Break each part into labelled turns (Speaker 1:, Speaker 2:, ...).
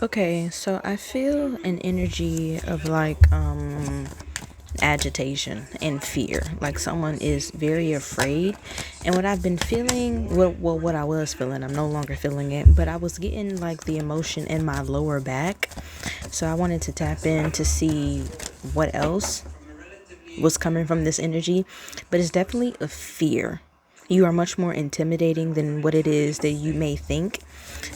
Speaker 1: Okay, so I feel an energy of like agitation and fear. Like someone is very afraid. And what I've been feeling, what I was feeling, I'm no longer feeling it, but I was getting like the emotion in my lower back. So I wanted to tap in to see what else was coming from this energy, but it's definitely a fear. You are much more intimidating than what it is that you may think.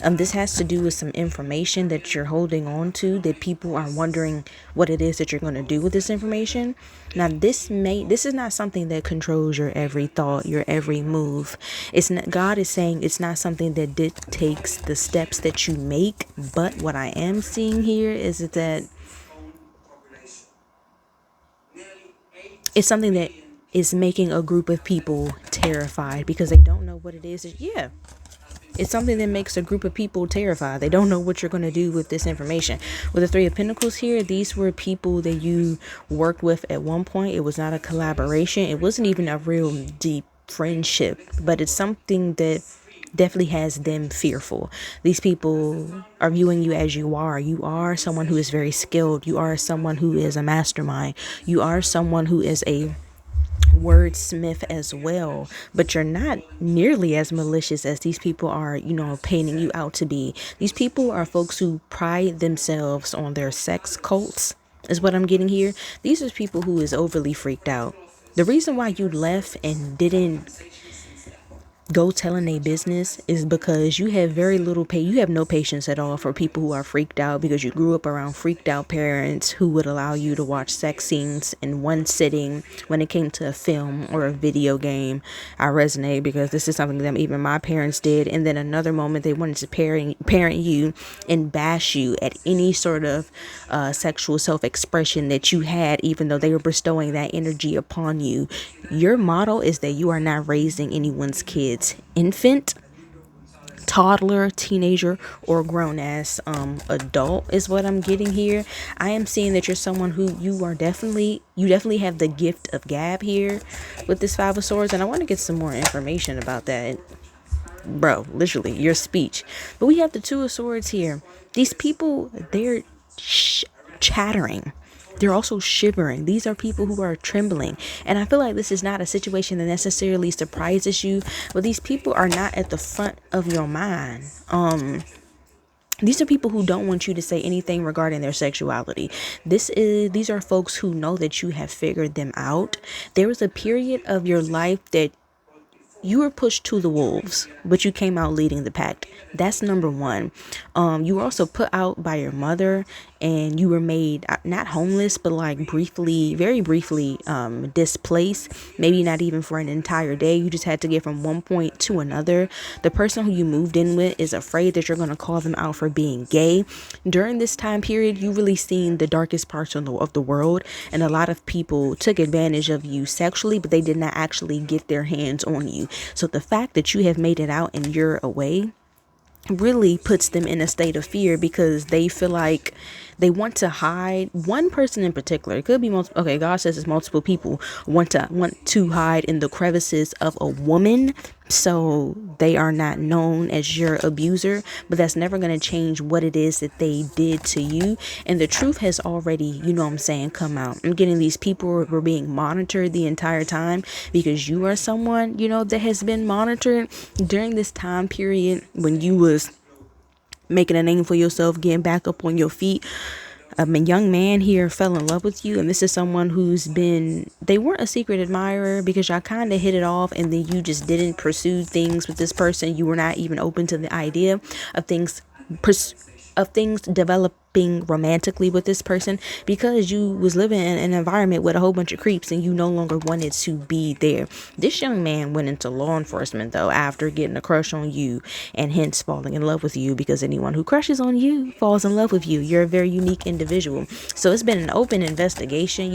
Speaker 1: This has to do with some information that you're holding on to that people are wondering what it is that you're going to do with this information. Now, this is not something that controls your every thought, your every move. It's not, God is saying it's not something that dictates the steps that you make. But what I am seeing here is that it's something that is making a group of people terrified because they don't know what it is. Yeah, it's something that makes a group of people terrified. They don't know what you're going to do with this information. With the Three of Pentacles here, these were people that you worked with at one point. It was not a collaboration. It wasn't even a real deep friendship, but it's something that definitely has them fearful. These people are viewing you as you are. You are someone who is very skilled. You are someone who is a mastermind. You are someone who is a wordsmith as well, but you're not nearly as malicious as these people are, painting you out to be. These people are folks who pride themselves on their sex cults, is what I'm getting here. These are people who is overly freaked out. The reason why you left and didn't go telling a business is because you have very little you have no patience at all for people who are freaked out, because you grew up around freaked out parents who would allow you to watch sex scenes in one sitting. When it came to a film or a video game, I resonate because this is something that even my parents did. And then another moment they wanted to parent you and bash you at any sort of sexual self-expression that you had, even though they were bestowing that energy upon you. Your motto is that you are not raising anyone's kids, infant, toddler, teenager, or grown ass adult is what I'm getting here. I am seeing that you're someone who you definitely have the gift of gab here with this Five of Swords, and I want to get some more information about that. Bro, literally your speech. But we have the Two of Swords here. These people, they're chattering. They're also shivering. These are people who are trembling. And I feel like this is not a situation that necessarily surprises you, but these people are not at the front of your mind. These are people who don't want you to say anything regarding their sexuality. These are folks who know that you have figured them out. There was a period of your life that you were pushed to the wolves, but you came out leading the pack. That's number one. You were also put out by your mother, and you were made not homeless, but like very briefly displaced. Maybe not even for an entire day. You just had to get from one point to another. The person who you moved in with is afraid that you're going to call them out for being gay. During this time period, you really seen the darkest parts of the world, and a lot of people took advantage of you sexually, but they did not actually get their hands on you. So the fact that you have made it out and you're away really puts them in a state of fear, because they feel like they want to hide. One person in particular, it could be multiple. Okay, God says it's multiple people want to hide in the crevices of a woman, so they are not known as your abuser. But that's never going to change what it is that they did to you. And the truth has already, come out. I'm getting these people were being monitored the entire time, because you are someone, that has been monitored during this time period when you was making a name for yourself, getting back up on your feet. A young man here fell in love with you, and this is someone they weren't a secret admirer, because y'all kind of hit it off, and then you just didn't pursue things with this person. You were not even open to the idea of things developing romantically with this person, because you was living in an environment with a whole bunch of creeps and you no longer wanted to be there. This young man went into law enforcement though, after getting a crush on you, and hence falling in love with you, because anyone who crushes on you falls in love with you. You're a very unique individual. So it's been an open investigation,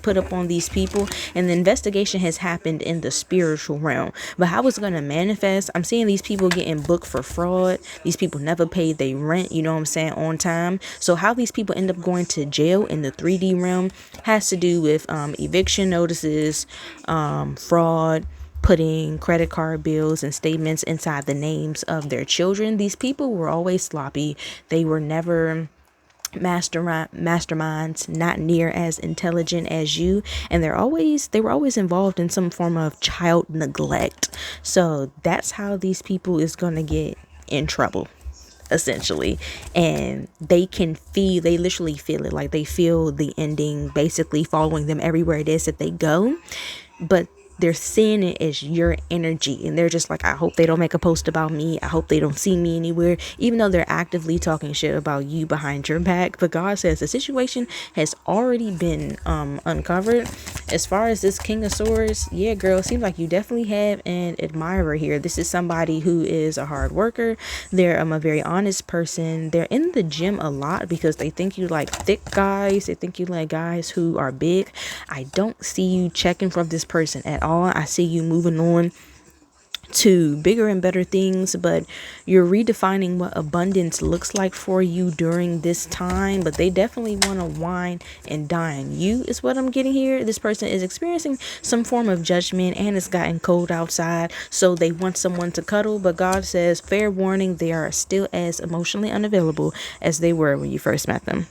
Speaker 1: put up on these people, and the investigation has happened in the spiritual realm. But how it's going to manifest, I'm seeing these people getting booked for fraud. These people never paid their rent, on time. So how these people end up going to jail in the 3D realm has to do with eviction notices, fraud, putting credit card bills and statements inside the names of their children. These people were always sloppy. They were never masterminds, not near as intelligent as you, and they were always involved in some form of child neglect. So that's how these people is going to get in trouble, essentially. And they literally feel it, like they feel the ending basically following them everywhere it is that they go, but they're seeing it as your energy, and they're just like, I hope they don't make a post about me, I hope they don't see me anywhere, even though they're actively talking shit about you behind your back. But God says the situation has already been uncovered. As far as this King of Swords, yeah, girl, it seems like you definitely have an admirer here. This is somebody who is a hard worker. They're a very honest person. They're in the gym a lot because they think you like thick guys, they think you like guys who are big. I don't see you checking for this person at all. I see you moving on to bigger and better things, but you're redefining what abundance looks like for you during this time. But they definitely want to wine and dine you, is what I'm getting here. This person is experiencing some form of judgment, and it's gotten cold outside, so they want someone to cuddle. But God says, fair warning, they are still as emotionally unavailable as they were when you first met them.